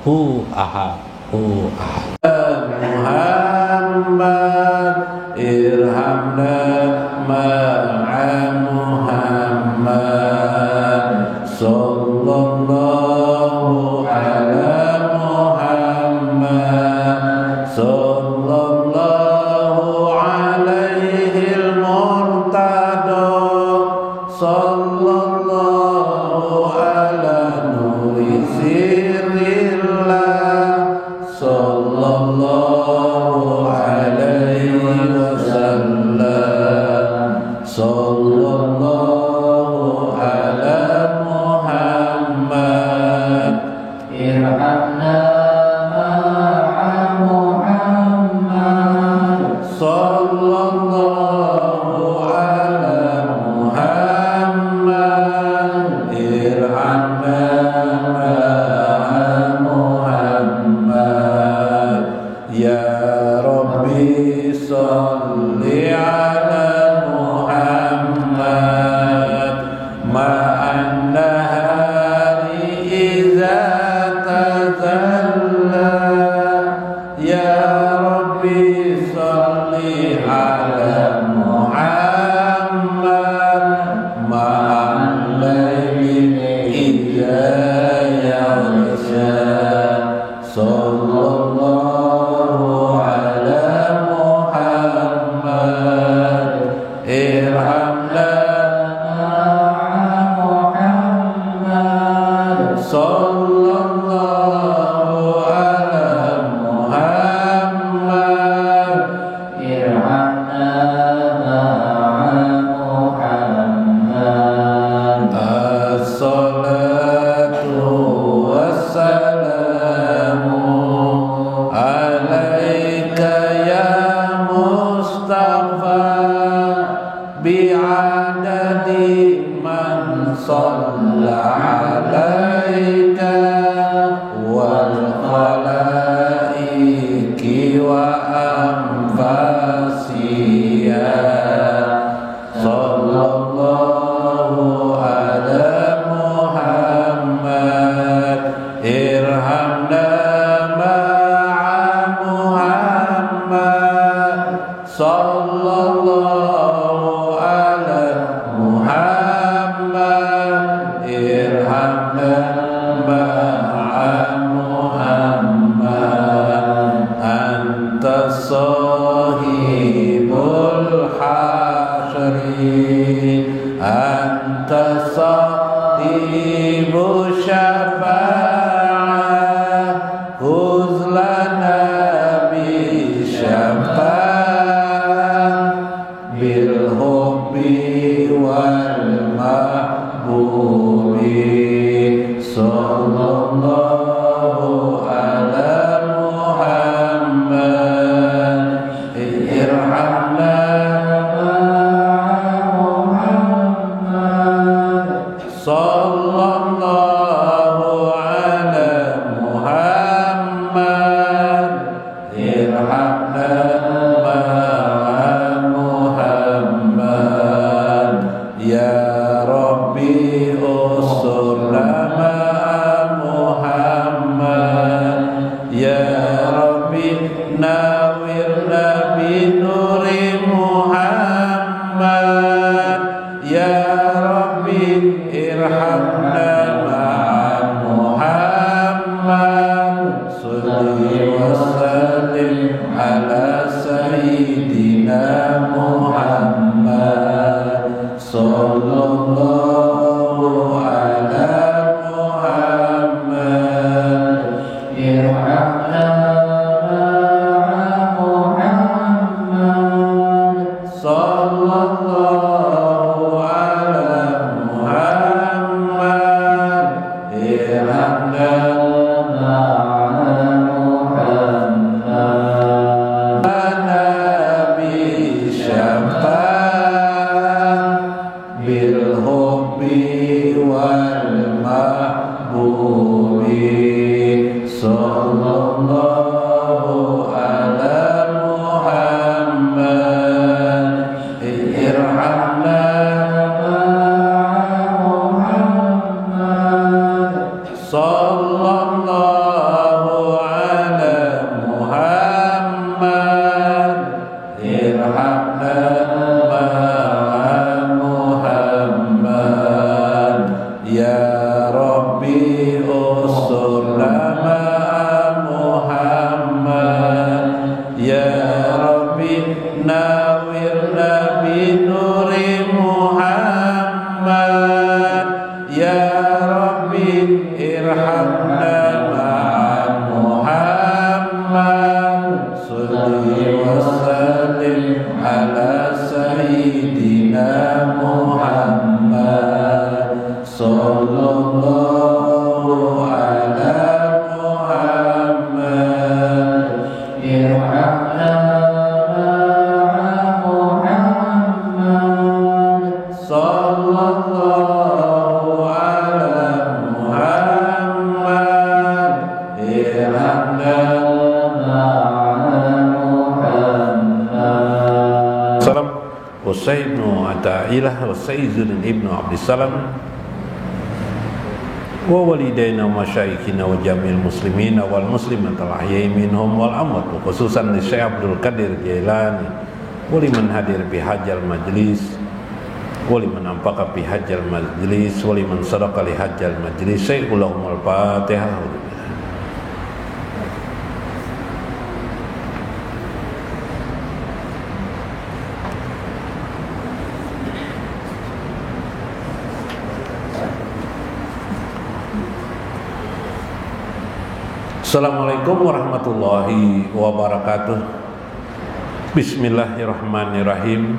ahad Muhammad irhamna ma'a Muhammad sallallahu ala Muhammad sallallahu alaihi al-murtada sallallahu ala nuri sirrillah sallallahu alaihi wasallam sallallahu ala Muhammad irhamna ma'a Muhammad sallallahu ala Muhammad irhamna ma'a Muhammad ya Rabbi salli ala Muhammad ma'an nahari iza tazalla ya Rabbi salli ala Muhammad ma'an layli iza yaghsha sallallahu ala Muhammad irhamna ma'a Muhammad sallallahu ala Muhammad irhamna ma'a Muhammad as-salatu wassalamu alaika ya Mustafa bi'adadi man shalla alaika wal khalaiqi wa anfasiya sallallahu ala Muhammad irhamna ma'a Muhammad sallallahu ala Muhammad irhamna ma'a Muhammad anta sahibul hasyri anta sahibu syafa'ah huzlana bi syafa'ah bil hubbi wal mahbubi sallallahu ala Muhammad irhamna ma'a Muhammad sallallahu ala Muhammad irhamna ma'a Muhammad ya Rabbi usurna ma'a Muhammad ya Rabbi nawirna binuri Muhammad ya Rabbi irhamna ma'a Muhammad salli wa sallim ala sayyidina Muhammad sallallahu ala Muhammad irhamna ma'a Muhammad sallallahu ala Muhammad irhamna ma'a Muhammad Nabi syafa'ah bil hubbi wal mahbubi sallallahu ala Muhammad irhamna ma'a Muhammad sallallahu Salam Usaid bin Atailah Usaid ibn Abdissalam wa walidayna wa masyayikhina wa jamil muslimina wal muslimat al-ahya'i minhum wal amwat, khususan li Syekh Abdul Qadir Jailani wa liman hadir bi hajjal majlis wa liman anfaqa bi hajjal majlis wa liman sadaqa li hajjal majlis. Syekhul Fatihah. Assalamualaikum warahmatullahi wabarakatuh. Bismillahirrahmanirrahim.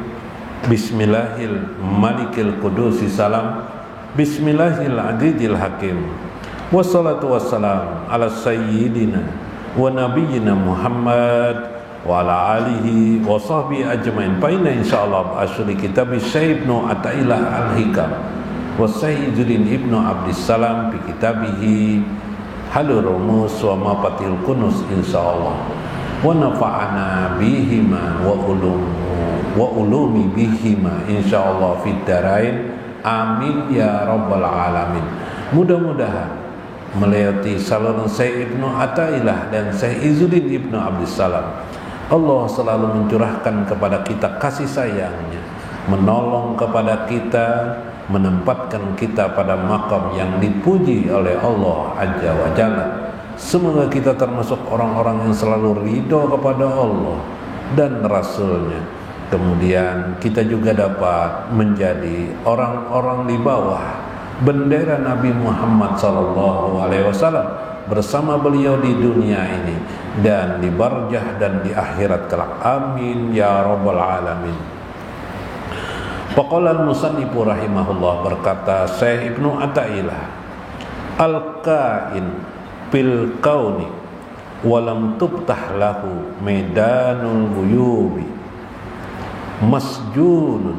Bismillahil malikil qudusi salam. Bismillahil adidil hakim. Wassalatu wassalam ala sayyidina wa nabiyyina Muhammad wa ala alihi wa sahbihi ajmain. Fa inna insyaallah asli kitab Syekh Ibnu Atailah Al-Hikam wa Sayyidin Ibnu Abdissalam fi kitabihi Halur Rumus wa Mafatil Kunus insyaallah, wa nafa'ana bihima wa ulumi bihima insyaallah fid darain amin ya rabbal alamin. Mudah-mudahan melewati saluran Syekh Ibnu Atailah dan Syekh Izzuddin Ibnu Abdissalam, Allah selalu mencurahkan kepada kita kasih sayangnya, menolong kepada kita, menempatkan kita pada makam yang dipuji oleh Allah Azza wa Jalla. Semoga kita termasuk orang-orang yang selalu ridho kepada Allah dan Rasulnya. Kemudian kita juga dapat menjadi orang-orang di bawah bendera Nabi Muhammad SAW bersama beliau di dunia ini dan di barzah dan di akhirat kelak. Amin ya rabbal alamin. Faqala al-musannifu rahimahullah, berkata Syekh Ibnu Atailah, al-kain fil kauni walam tubtah lahu medanul buyubi masjunun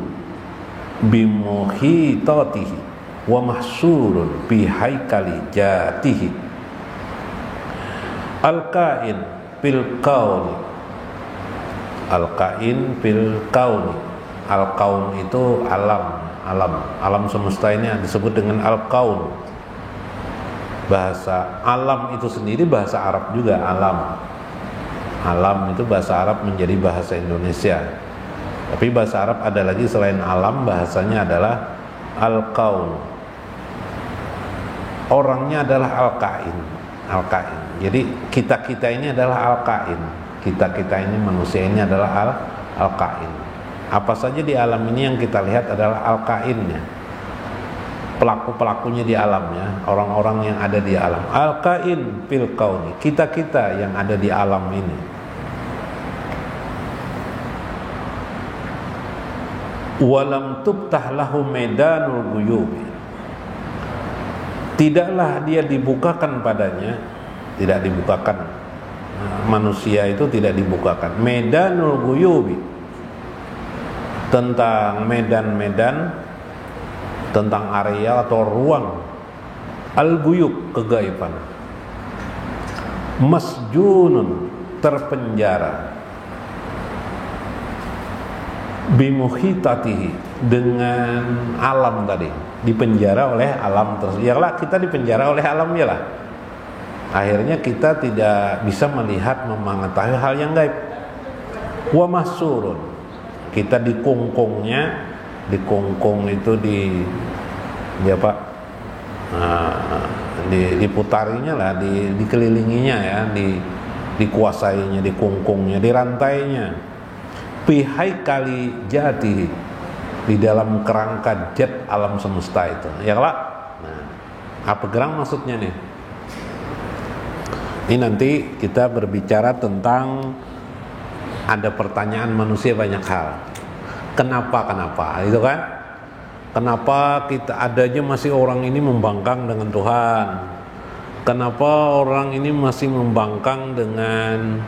bimuhitatihi wa mahsurun bi haikali jatihi. Al-kain fil kauni, al-kain fil kauni. Al-kaun itu alam semesta ini disebut dengan al-kaun. Bahasa alam itu sendiri bahasa Arab juga, alam itu bahasa Arab menjadi bahasa Indonesia. Tapi bahasa Arab ada lagi selain alam, bahasanya adalah al-kaun. Orangnya adalah al-kain. Jadi kita ini adalah al-kain. Kita ini manusia ini adalah al-kain. Apa saja di alam ini yang kita lihat adalah al-kainnya, pelaku-pelakunya di alamnya, orang-orang yang ada di alam. Al-kain fil kauni, kita yang ada di alam ini. Walam tubtah lahu medanul guyubi, tidaklah dia dibukakan padanya, tidak dibukakan, manusia itu tidak dibukakan medanul guyubi, tentang medan-medan, tentang area atau ruang al-guyub, kegaiban. Masjunun, terpenjara, bimuhitatihi, dengan alam tadi, dipenjara oleh alam tersebut. Yalah, kita dipenjara oleh alamnya lah. Akhirnya kita tidak bisa melihat, mengetahui hal yang gaib. Wa mahsurun, kita dikungkungnya, dikungkung itu diputarinya lah, dikelilinginya ya, dikuasainya, dikungkungnya, dirantainya. Pihai kali jati, di dalam kerangka jet alam semesta itu. Ya lah. Nah, apa gerang maksudnya nih? Ini nanti kita berbicara tentang, ada pertanyaan manusia banyak hal. Kenapa itu kan? Kenapa kita adanya masih orang ini membangkang dengan Tuhan? Kenapa orang ini masih membangkang dengan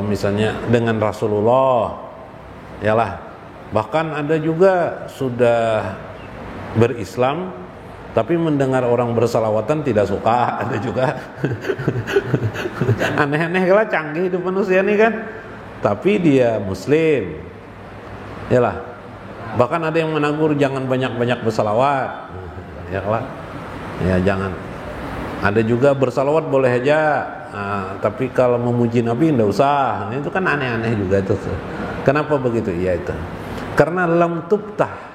misalnya dengan Rasulullah? Yalah, bahkan ada juga sudah berislam Tapi mendengar orang bersalawatan tidak suka, ada juga. Aneh-aneh lah, canggih hidup manusia nih kan. Tapi dia muslim. Yalah. Bahkan ada yang menegur jangan banyak-banyak bersalawat. Ya lah. Ya jangan. Ada juga bersalawat boleh aja. Tapi kalau memuji Nabi enggak usah. Itu kan aneh-aneh juga itu. Kenapa begitu? Ya itu. Karena lam tubtah.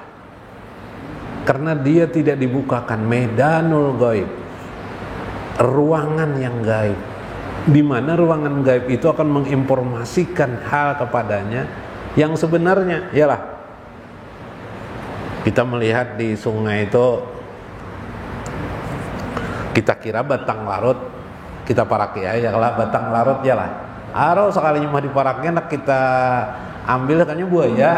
Karena dia tidak dibukakan medanul gaib, ruangan yang gaib, di mana ruangan gaib itu akan menginformasikan hal kepadanya yang sebenarnya. Yalah, kita melihat di sungai itu, kita kira batang larut, kita paraki ya lah batang larut ya lah. Aro sekalinya mah diparaknya nak kita ambil katanya buaya.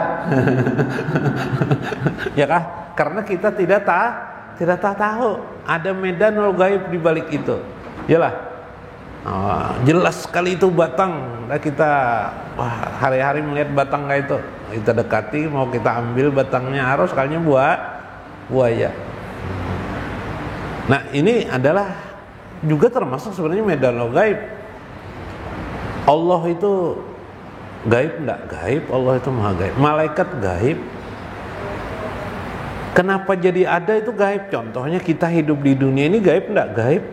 Ya kah? Karena kita tidak tahu ada medanul gaib di balik itu. Yalah. Jelas sekali itu batang. Nah, kita hari-hari melihat batang kayak itu. Kita dekati, mau kita ambil batangnya, harus sekalinya buaya. Nah, ini adalah juga termasuk sebenarnya medanul gaib. Allah itu gaib enggak? Gaib. Allah itu maha gaib. Malaikat gaib. Kenapa jadi ada itu gaib? Contohnya kita hidup di dunia ini gaib enggak? Gaib.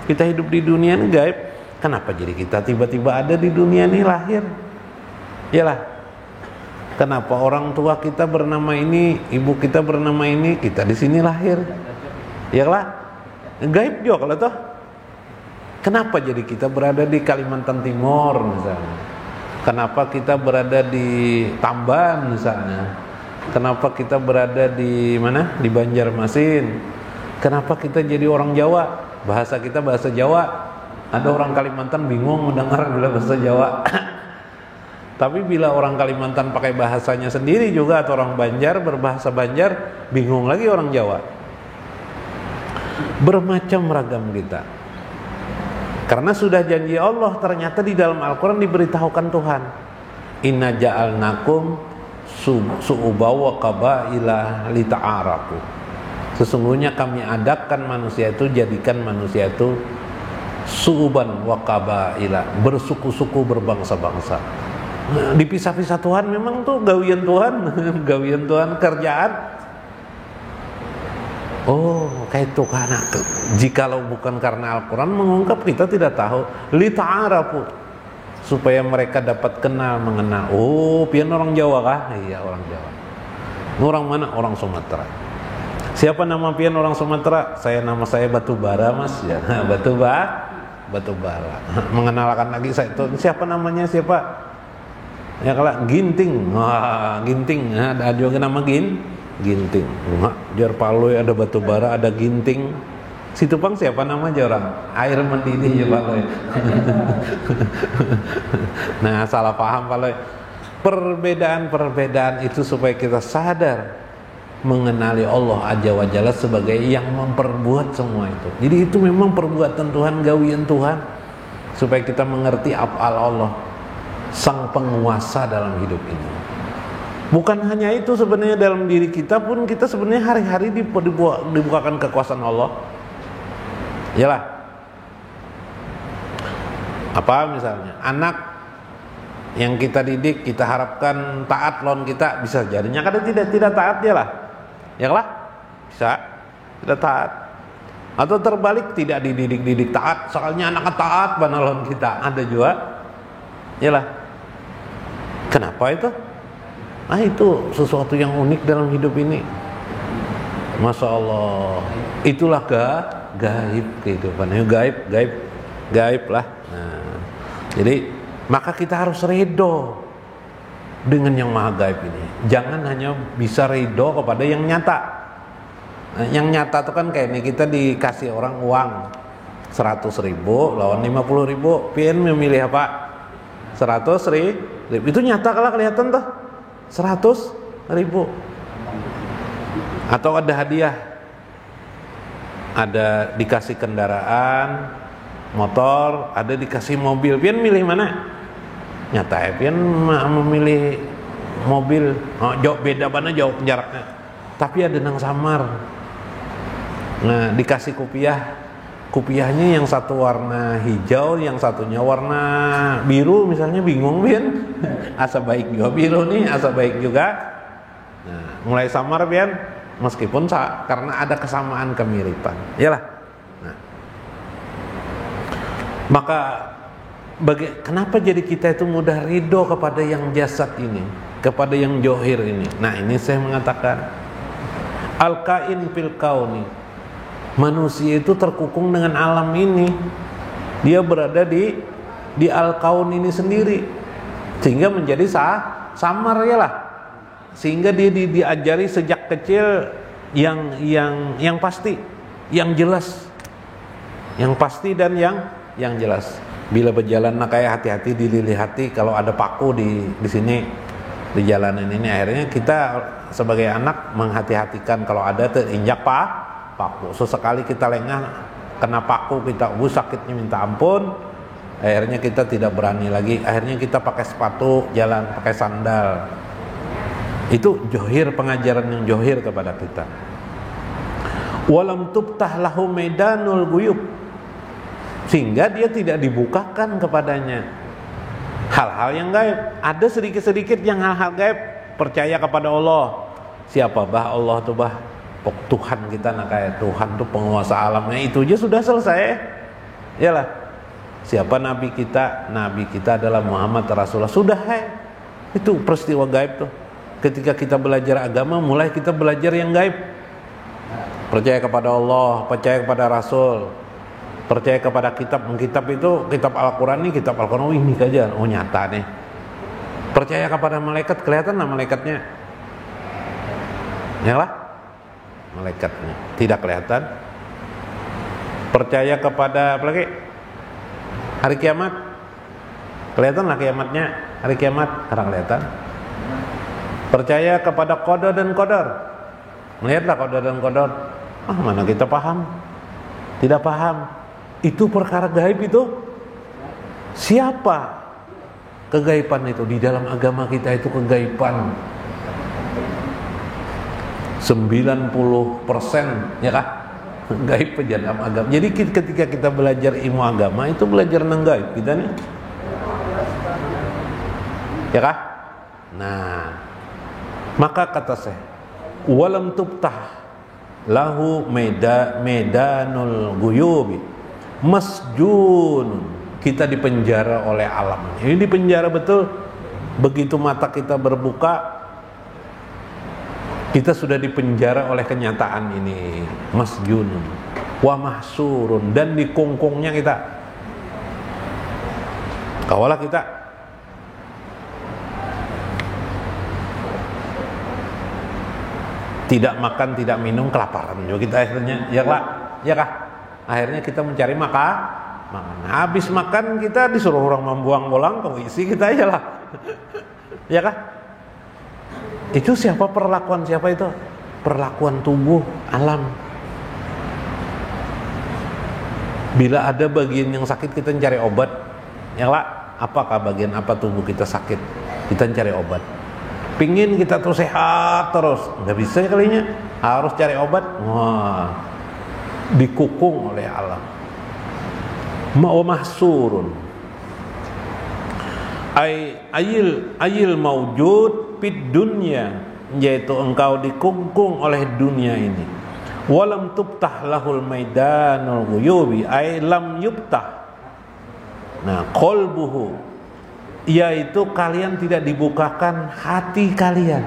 Kita hidup di dunia ini gaib. Kenapa jadi kita tiba-tiba ada di dunia ini lahir? Yalah. Kenapa orang tua kita bernama ini, ibu kita bernama ini, kita di sini lahir? Yalah. Gaib juga kalau toh. Kenapa jadi kita berada di Kalimantan Timur misalnya? Kenapa kita berada di Tamban misalnya? Kenapa kita berada di mana? Di Banjarmasin. Kenapa kita jadi orang Jawa? Bahasa kita bahasa Jawa. Ada orang Kalimantan bingung mendengar bila bahasa Jawa. Tapi bila orang Kalimantan pakai bahasanya sendiri juga, atau orang Banjar berbahasa Banjar, bingung lagi orang Jawa. Bermacam ragam kita. Karena sudah janji Allah, ternyata di dalam Al-Quran diberitahukan Tuhan, inna ja'alnakum su'uba wa qabaila lita'arafu. Sesungguhnya kami adakan manusia itu, jadikan manusia itu su'uban wa qabaila, bersuku-suku, berbangsa-bangsa. Nah, dipisah-pisah Tuhan, memang tuh gawian Tuhan. Gawian Tuhan, kerjaan. Oh, kayak itu karena jikalau bukan karena Al-Quran mengungkap, kita tidak tahu. Lita'arafu, supaya mereka dapat kenal, mengenal. Oh, pian orang Jawa kah? Iya, orang Jawa. Orang mana? Orang Sumatera. Siapa nama pian orang Sumatera? Nama saya Batubara, Mas. Ya, Batubara. Mengenalkan lagi saya itu. Siapa namanya? Siapa? Ya kalau Ginting. Wah, Ginting. Ada juga nama Ginting. Jar Paloi ada Batubara, ada Ginting. Situpang siapa nama aja orang? Air mendidih ya Paloi. Nah, salah paham Paloi. Perbedaan-perbedaan itu supaya kita sadar mengenali Allah Azza wa Jalla sebagai yang memperbuat semua itu. Jadi itu memang perbuatan Tuhan, gawian Tuhan, supaya kita mengerti af'al Allah, sang penguasa dalam hidup ini. Bukan hanya itu, sebenarnya dalam diri kita pun kita sebenarnya hari-hari dibukakan kekuasaan Allah. Yalah. Apa misalnya? Anak yang kita didik, kita harapkan taat lawan kita, bisa jadinya kadang tidak taat dia lah. Yalah. Bisa tidak taat. Atau terbalik, tidak dididik taat, soalnya anaknya taat bana lawan kita. Ada juga. Yalah. Kenapa itu? Nah, itu sesuatu yang unik dalam hidup ini. Masya Allah. Itulah gaib kehidupan. Gaib lah. Nah, jadi maka kita harus ridho dengan yang maha gaib ini. Jangan hanya bisa ridho kepada yang nyata. Nah, yang nyata itu kan kayak ini, kita dikasih orang uang 100.000 lawan 50.000. Pian memilih apa? 100.000. Itu nyata kalau kelihatan tuh. 100.000. Atau ada hadiah, ada dikasih kendaraan motor, ada dikasih mobil. Pian milih mana? Nyata ya, pian memilih mobil. Jauh beda mana jauh jaraknya. Tapi ada nang samar. Nah, dikasih kupiahnya yang satu warna hijau, yang satunya warna biru misalnya, bingung Bian. Asa baik juga biru nih, asa baik juga. Nah, mulai samar Bian, meskipun karena ada kesamaan kemiripan. Iyalah. Nah, maka kenapa jadi kita itu mudah ridho kepada yang jasad ini, kepada yang johir ini? Nah, ini saya mengatakan al-kain fil kauni, manusia itu terkukung dengan alam ini. Dia berada di al-kaun ini sendiri, sehingga menjadi samar ya lah. Sehingga dia diajari sejak kecil yang pasti, yang jelas, yang pasti dan yang jelas. Bila berjalan nak kayak hati-hati, dilihati kalau ada paku di sini di jalanan ini. Akhirnya kita sebagai anak menghati-hatikan kalau ada terinjak paku. Sesekali kita lengah kena paku, kita sakitnya minta ampun. Akhirnya kita tidak berani lagi. Akhirnya kita pakai sepatu jalan, pakai sandal. Itu johir, pengajaran yang johir kepada kita. Walam tubtah lahu medanul guyub, sehingga dia tidak dibukakan kepadanya hal-hal yang gaib. Ada sedikit-sedikit yang hal-hal gaib. Percaya kepada Allah. Siapa bah Allah tuh bah? Tuhan kita, nak kayak Tuhan tuh penguasa alamnya, itu aja sudah selesai. Yalah. Siapa nabi kita? Nabi kita adalah Muhammad Rasulullah. Sudah itu peristiwa gaib tuh. Ketika kita belajar agama, mulai kita belajar yang gaib. Percaya kepada Allah, percaya kepada Rasul, percaya kepada kitab. Kitab itu kitab Al-Quran, ini kitab Al-Quran, ini aja, oh nyata nih. Percaya kepada malaikat, kelihatan lah malaikatnya, ya lah, malaikatnya tidak kelihatan. Percaya kepada apa lagi? Hari kiamat, kelihatan lah kiamatnya, hari kiamat karena kelihatan. Percaya kepada qada dan qadar, melihatlah qada dan qadar. Mana kita paham? Tidak paham. Itu perkara gaib itu. Siapa kegaiban itu? Di dalam agama kita itu kegaiban 90% ya kah? Gaib aja dalam agama. Jadi ketika kita belajar ilmu agama, itu belajar tentang gaib kita nih. Ya kah? Nah, maka kata saya, walam tubtah lahu medanul guyubi masjun, kita dipenjara oleh alam. Ini dipenjara betul. Begitu mata kita berbuka, kita sudah dipenjara oleh kenyataan ini. Masjun wa mahsurun, dan dikungkungnya kita. Kawalah kita tidak makan, tidak minum, kelaparan juga kita akhirnya, ya kah? Akhirnya kita mencari makan. Habis makan kita disuruh orang membuang bolang ke WC, kita aja lah. Ya kah? Itu siapa perlakuan, siapa itu? Perlakuan tubuh, alam. Bila ada bagian yang sakit, kita cari obat. Ya lah, apakah bagian apa tubuh kita sakit? Kita cari obat. Pingin kita terus sehat terus, nggak bisa ya kalinya, harus cari obat. Wah, dikukung oleh alam. Mahsurun ayil maujud fid dunya, yaitu engkau dikungkung oleh dunia ini. Walam tubtah lahul maidanul ghuyubi, ay lam yubtah. Nah, qalbuhu, yaitu kalian tidak dibukakan hati kalian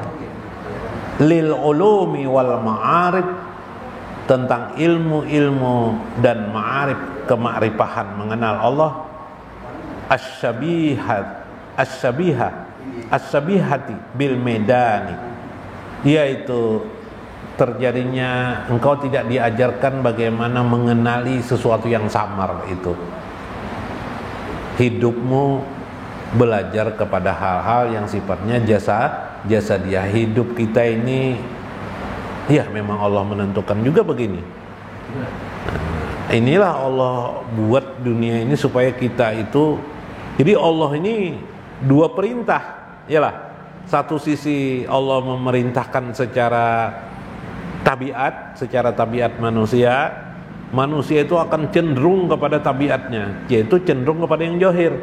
lil ulumi wal ma'arif, tentang ilmu-ilmu dan ma'arif, kemakrifahan mengenal Allah, as-sabihati bil medani, yaitu terjadinya engkau tidak diajarkan bagaimana mengenali sesuatu yang samar itu. Hidupmu belajar kepada hal-hal yang sifatnya jasa dia. Hidup kita ini, ya memang Allah menentukan juga begini. Inilah Allah buat dunia ini supaya kita itu, jadi Allah ini dua perintah, yalah. Satu sisi Allah memerintahkan secara tabiat, secara tabiat manusia itu akan cenderung kepada tabiatnya, yaitu cenderung kepada yang johir,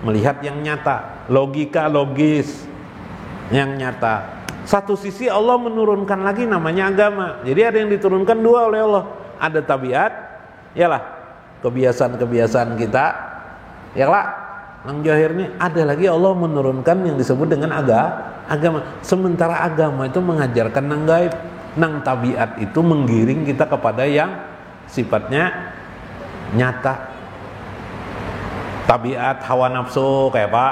melihat yang nyata, logika logis yang nyata. Satu sisi Allah menurunkan lagi namanya agama. Jadi ada yang diturunkan dua oleh Allah. Ada tabiat, yalah, kebiasaan-kebiasaan kita, yalah, yang johir ini. Ada lagi Allah menurunkan yang disebut dengan agama. Sementara agama itu mengajarkan nang gaib, nang tabiat itu menggiring kita kepada yang sifatnya nyata. Tabiat hawa nafsu kayak apa?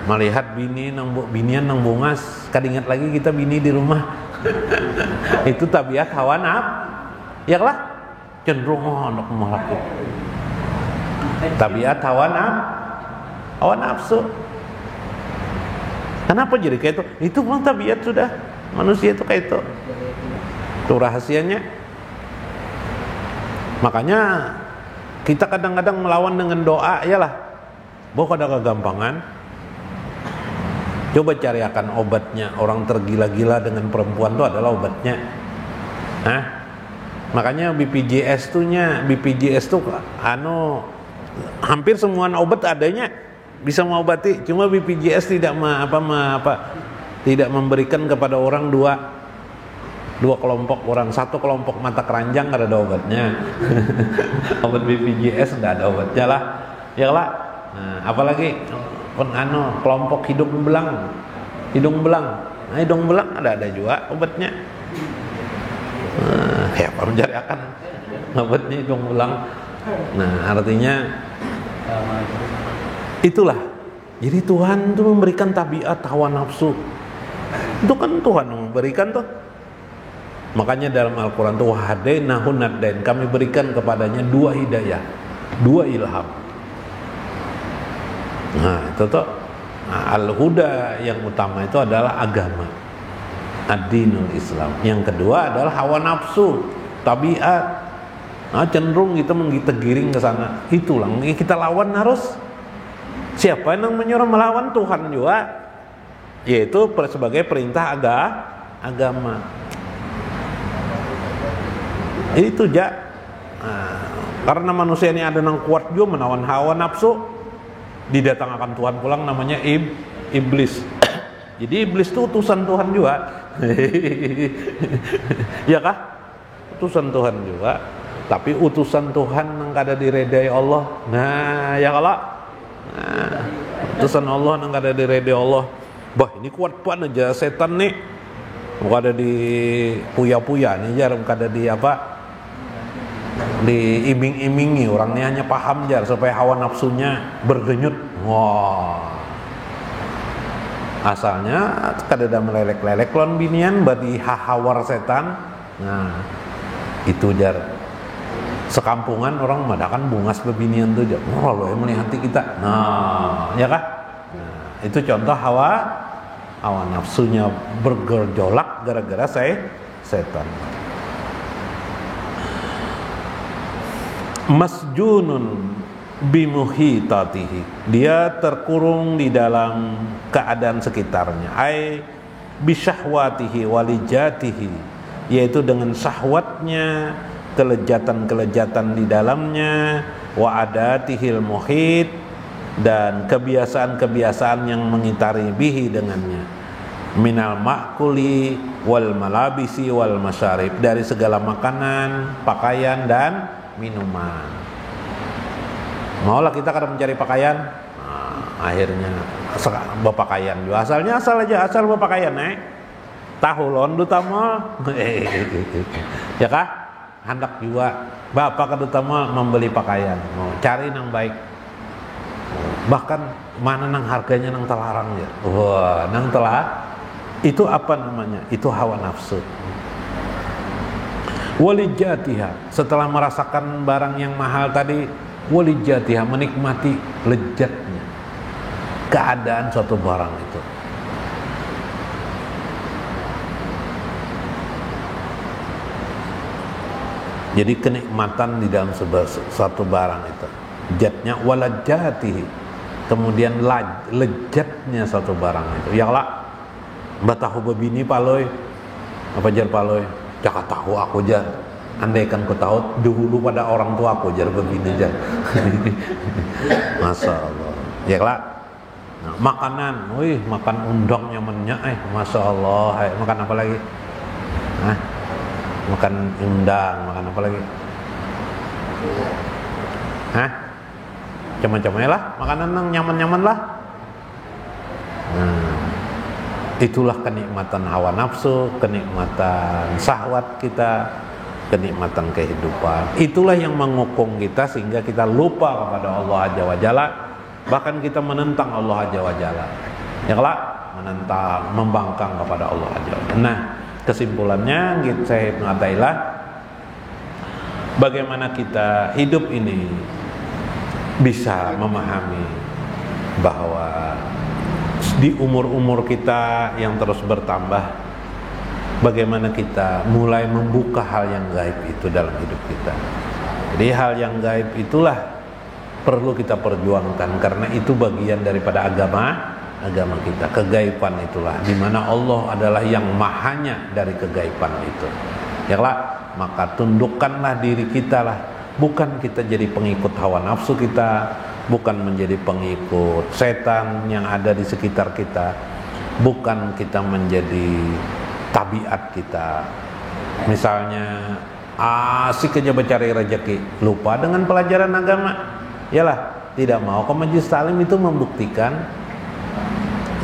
Melihat binian nang bungas, kadingat lagi kita bini di rumah. Itu tabiat hawa nafsu. Ya lah, cenderung untuk melakukan. Tabiat hawa nafsu. Kenapa jadi kayak itu? Itu memang tabiat sudah. Manusia itu kayak itu. Itu rahasianya. Makanya kita kadang-kadang melawan dengan doa, yalah. Bahwa ada kegampangan. Coba cari akan obatnya. Orang tergila-gila dengan perempuan itu adalah obatnya. Makanya BPJS tuh hampir semua obat adanya bisa mengobati. Cuma BPJS tidak tidak memberikan kepada orang dua kelompok orang. Satu kelompok mata keranjang ada obatnya. Obat BPJS tidak ada obatnya lah. Ya lah. Nah, apalagi kelompok hidung belang. Hidung belang ada juga obatnya. Ya baru cari akan obatnya hidung belang. Nah, artinya itulah. Jadi Tuhan itu memberikan tabiat hawa nafsu. Itu kan Tuhan memberikan tuh. Makanya dalam Al-Quran tuh wahadainahu najdain, kami berikan kepadanya dua hidayah, dua ilham. Nah, itu tuh al-huda yang utama itu adalah agama, ad-dinul Islam. Yang kedua adalah hawa nafsu, tabiat. Nah, cenderung kita giring ke sana. Itulah yang kita lawan harus. Siapa yang menyuruh melawan? Tuhan juga. Yaitu sebagai perintah agama. Itu karena manusia ini ada yang kuat juga menawan hawa nafsu. Didatangkan Tuhan pulang namanya iblis. Jadi iblis itu utusan Tuhan juga. Ya kah? Utusan Tuhan juga. Tapi utusan Tuhan yang kada diredai Allah. Nah, ya kalau utusan Allah yang kada diredai Allah. Bah, ini kuat banget aja setan nih. Bukan ada di puya-puya nih jar, bukan ada di diiming-imingi, orangnya hanya paham jar supaya hawa nafsunya berdenyut. Wah, asalnya kadada melelek-lelek lon binian badi hahawar setan. Nah, itu jar sekampungan orang madakan bungas bebinian tuh jar. Oh, lo yang melihati kita. Nah, ya kah? Nah, itu contoh hawa nafsunya bergejolak gara-gara setan. Masjunun bimuhitatihi, dia terkurung di dalam keadaan sekitarnya. Ai bisyahwatihi walijatihi, yaitu dengan syahwatnya, kelejatan-kelejatan di dalamnya, wa adatihil muhit, dan kebiasaan-kebiasaan yang mengitari bihi dengannya, minal ma'kuli wal malabisi wal masyarib, dari segala makanan, pakaian dan minuman. Maulah kita kadang mencari pakaian, akhirnya berpakaian juga. Asal berpakaian tahu londu tamal. Ya kah? Hendak juga bapak kada tamal membeli pakaian, cari yang baik. Bahkan mana nang harganya nang telarang ya. Wah, nang telah itu apa namanya? Itu hawa nafsu. Walijatiha, setelah merasakan barang yang mahal tadi, walijatiha, menikmati lezatnya keadaan suatu barang itu. Jadi kenikmatan di dalam suatu barang itu, jatnya walajatihi, kemudian lezatnya suatu barang itu. Ya lah, batahu babini paloi, Apa jar paloy? Jangan tahu aku jar. Andaikan ku tahu dulu pada orang tua aku jar begini jar. Masya Allah. Ya kelak. Nah, makanan, wih makan undang nyamannya, Masya Allah. Makan apa lagi? Hah? Makan undang, makan apa lagi? Hah? Macam-macamnya lah, makanan yang nyaman-nyaman lah. Nah, itulah kenikmatan hawa nafsu, kenikmatan syahwat kita, kenikmatan kehidupan. Itulah yang mengukung kita sehingga kita lupa kepada Allah Azza wa Jalla. Bahkan kita menentang Allah Azza wa Jalla. Ya kelak menentang, membangkang kepada Allah Azza wa Jalla. Nah, kesimpulannya saya mengatakan bagaimana kita hidup ini bisa memahami bahwa di umur-umur kita yang terus bertambah, bagaimana kita mulai membuka hal yang gaib itu dalam hidup kita. Jadi hal yang gaib itulah perlu kita perjuangkan karena itu bagian daripada agama kita. Kegaiban itulah di mana Allah adalah yang mahanya dari kegaiban itu. Ya lah, maka tundukkanlah diri kita lah. Bukan kita jadi pengikut hawa nafsu kita, bukan menjadi pengikut setan yang ada di sekitar kita, bukan kita menjadi tabiat kita. Misalnya asik aja mencari rezeki, lupa dengan pelajaran agama. Yalah, tidak mau ke majelis taklim itu membuktikan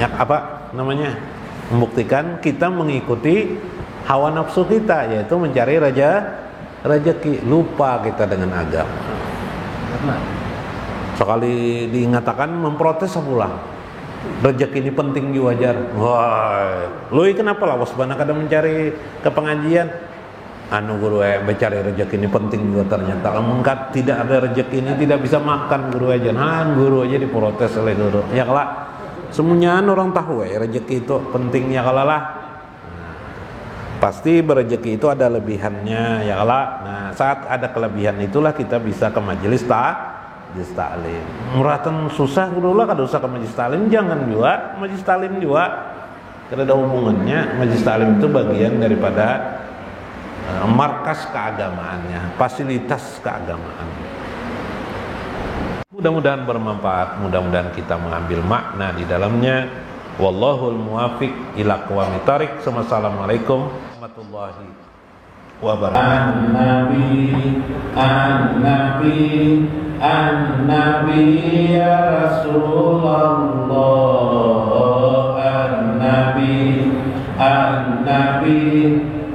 ya apa namanya? Membuktikan kita mengikuti hawa nafsu kita, yaitu mencari rezeki, lupa kita dengan agama. Sekali diingatkan memprotes pulang. Rezeki ini penting juga jar. Wah, lu kenapa lah wasbana kada mencari ke pengajian? Anu guru mencari rezeki ini penting juga ternyata. Mengkat tidak ada rezeki ini tidak bisa makan guru aja. Guru aja diprotes oleh guru. Ya kelak semuanya orang tahu rezeki itu pentingnya kalalah. Pasti berrezeki itu ada lebihannya ya kelak. Nah, saat ada kelebihan itulah kita bisa ke majelis taklim. Muratan susah dulu lah kada usah ke majelis taklim, jangan juga majelis taklim juga. Karena ada hubungannya, majelis taklim itu bagian daripada markas keagamaannya, fasilitas keagamaan. Mudah-mudahan bermanfaat, mudah-mudahan kita mengambil makna di dalamnya. Wallahul muwafiq ila aqwamit thariq. Assalamualaikum warahmatullahi wabarakatuh. An-Nabi ya Rasulullah,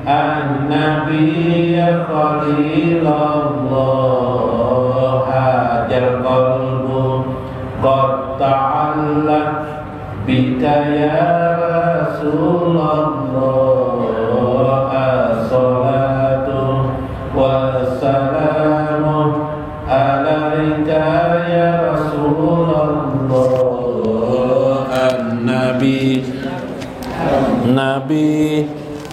An-Nabi ya Khalilullah, hajal qalbu qad ta'allaq bika ya Rasulullah, as-salatu wassalamu alaika ya Rasulullah.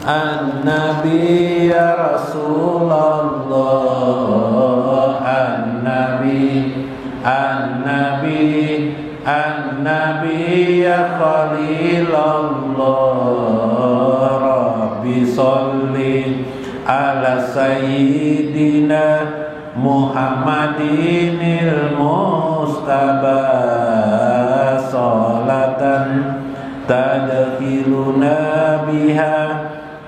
An-Nabi ya Rasulullah, An-Nabi ya Khalilullah, Rabbi sholli ala sayyidina Muhammadinil Mustafa, salatan tadkhiluna biha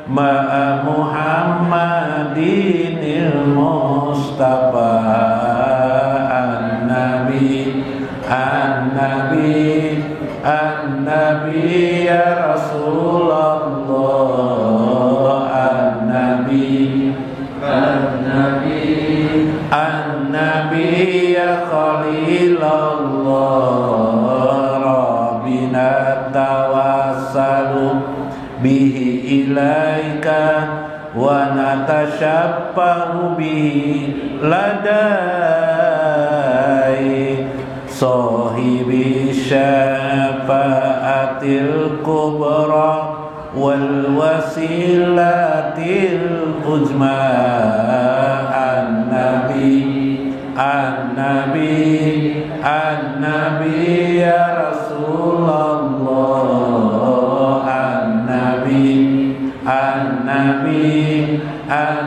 ma'a Muhammadinil Mustafa. An-Nabi ya Rasulullah, An-Nabi ya Khalilullah, Rabbina tawassalu bihi ilaika wa natashabbahu bihi ladai sahibi syafaatil kubra wal wasilatil uzma. An-Nabi ya Rasulullah, An-Nabi Amin.